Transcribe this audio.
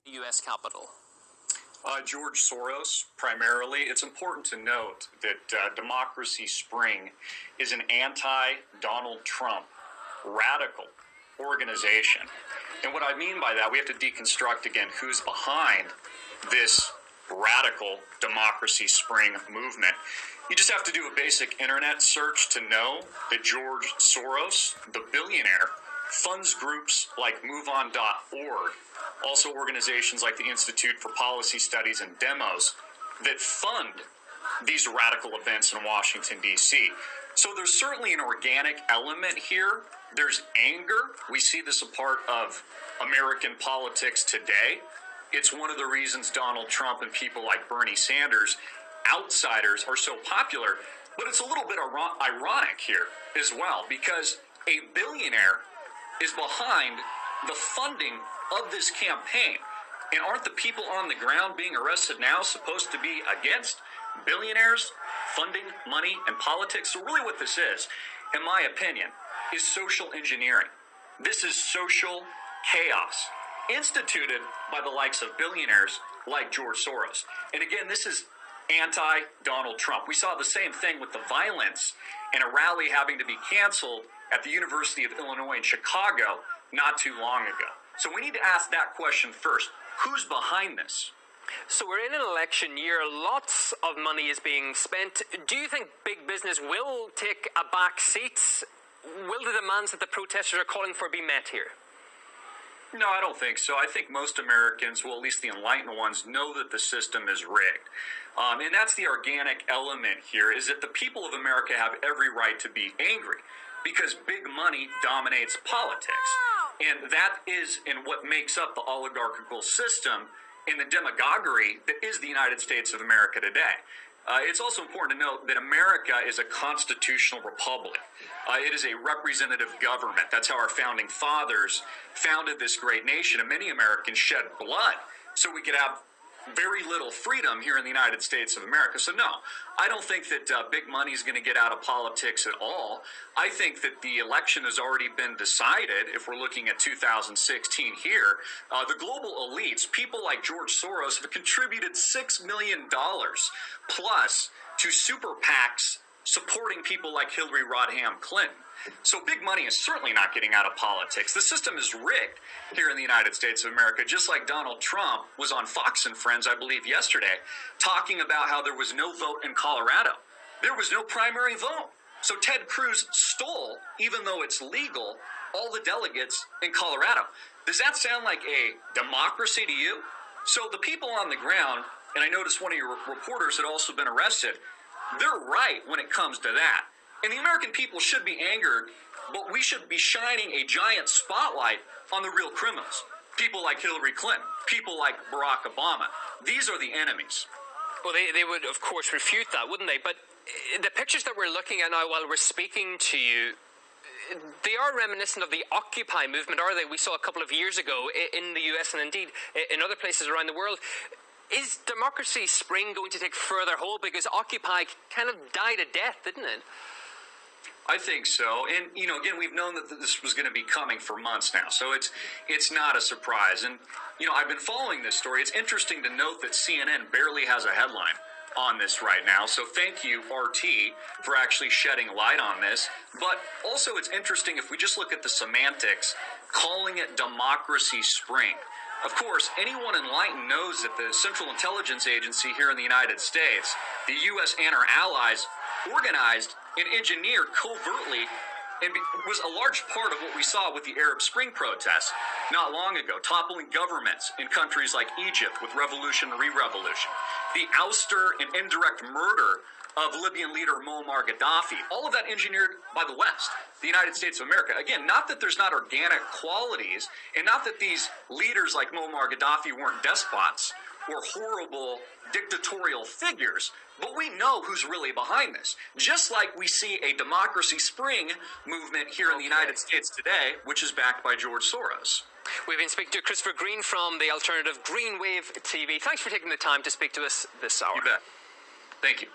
the U.S. Capitol? George Soros, primarily. It's important to note that Democracy Spring is an anti-Donald Trump radical organization. And what I mean by that, we have to deconstruct again who's behind this radical Democracy Spring movement. You just have to do a basic internet search to know that George Soros, the billionaire, funds groups like MoveOn.org, also organizations like the Institute for Policy Studies and Demos that fund these radical events in Washington, D.C. So there's certainly an organic element here. There's anger. We see this a part of American politics today. It's one of the reasons Donald Trump and people like Bernie Sanders, outsiders, are so popular. But it's a little bit ironic here as well, because a billionaire is behind the funding of this campaign. And aren't the people on the ground being arrested now supposed to be against billionaires funding money and politics? So really what this is, in my opinion, is social engineering. This is social chaos instituted by the likes of billionaires like George Soros. And again, this is anti-Donald Trump. We saw the same thing with the violence and a rally having to be canceled at the University of Illinois in Chicago not too long ago. So we need to ask that question first. Who's behind this? So we're in an election year. Lots of money is being spent. Do you think big business will take a back seat? Will the demands that the protesters are calling for be met here? No, I don't think so. I think most Americans, well, at least the enlightened ones, know that the system is rigged. And that's the organic element here, is that the people of America have every right to be angry because big money dominates politics. And that is in what makes up the oligarchical system and the demagoguery that is the United States of America today. It's also important to note that America is a constitutional republic. It is a representative government. That's how our founding fathers founded this great nation. And many Americans shed blood so we could have very little freedom here in the United States of America. So no, I don't think that big money is going to get out of politics at all. I think that the election has already been decided. If we're looking at 2016 here, the global elites, people like George Soros, have contributed $6 million plus to super PACs supporting people like Hillary Rodham Clinton. So big money is certainly not getting out of politics. The system is rigged here in the United States of America, just like Donald Trump was on Fox and Friends, I believe, yesterday, talking about how there was no vote in Colorado. There was no primary vote. So Ted Cruz stole, even though it's legal, all the delegates in Colorado. Does that sound like a democracy to you? So the people on the ground, and I noticed one of your reporters had also been arrested, they're right when it comes to that. And the American people should be angered, but we should be shining a giant spotlight on the real criminals. People like Hillary Clinton, people like Barack Obama. These are the enemies. Well, they would, of course, refute that, wouldn't they? But the pictures that we're looking at now while we're speaking to you, they are reminiscent of the Occupy movement, are they? We saw a couple of years ago in the US and indeed in other places around the world. Is Democracy Spring going to take further hold? Because Occupy kind of died a death, didn't it? I think so. And, you know, again, we've known that this was going to be coming for months now. So it's not a surprise. And, you know, I've been following this story. It's interesting to note that CNN barely has a headline on this right now. So thank you, RT, for actually shedding light on this. But also it's interesting if we just look at the semantics, calling it Democracy Spring. Of course, anyone enlightened knows that the Central Intelligence Agency here in the United States, the U.S. and our allies, organized and engineered covertly and was a large part of what we saw with the Arab Spring protests not long ago, toppling governments in countries like Egypt with revolution and re-revolution, the ouster and indirect murder of Libyan leader Muammar Gaddafi, all of that engineered by the West, the United States of America. Again, not that there's not organic qualities, and not that these leaders like Muammar Gaddafi weren't despots or horrible dictatorial figures, but we know who's really behind this. Just like we see a Democracy Spring movement here in the United States today, which is backed by George Soros. We've been speaking to Christopher Green from the alternative Green Wave TV. Thanks for taking the time to speak to us this hour. You bet. Thank you.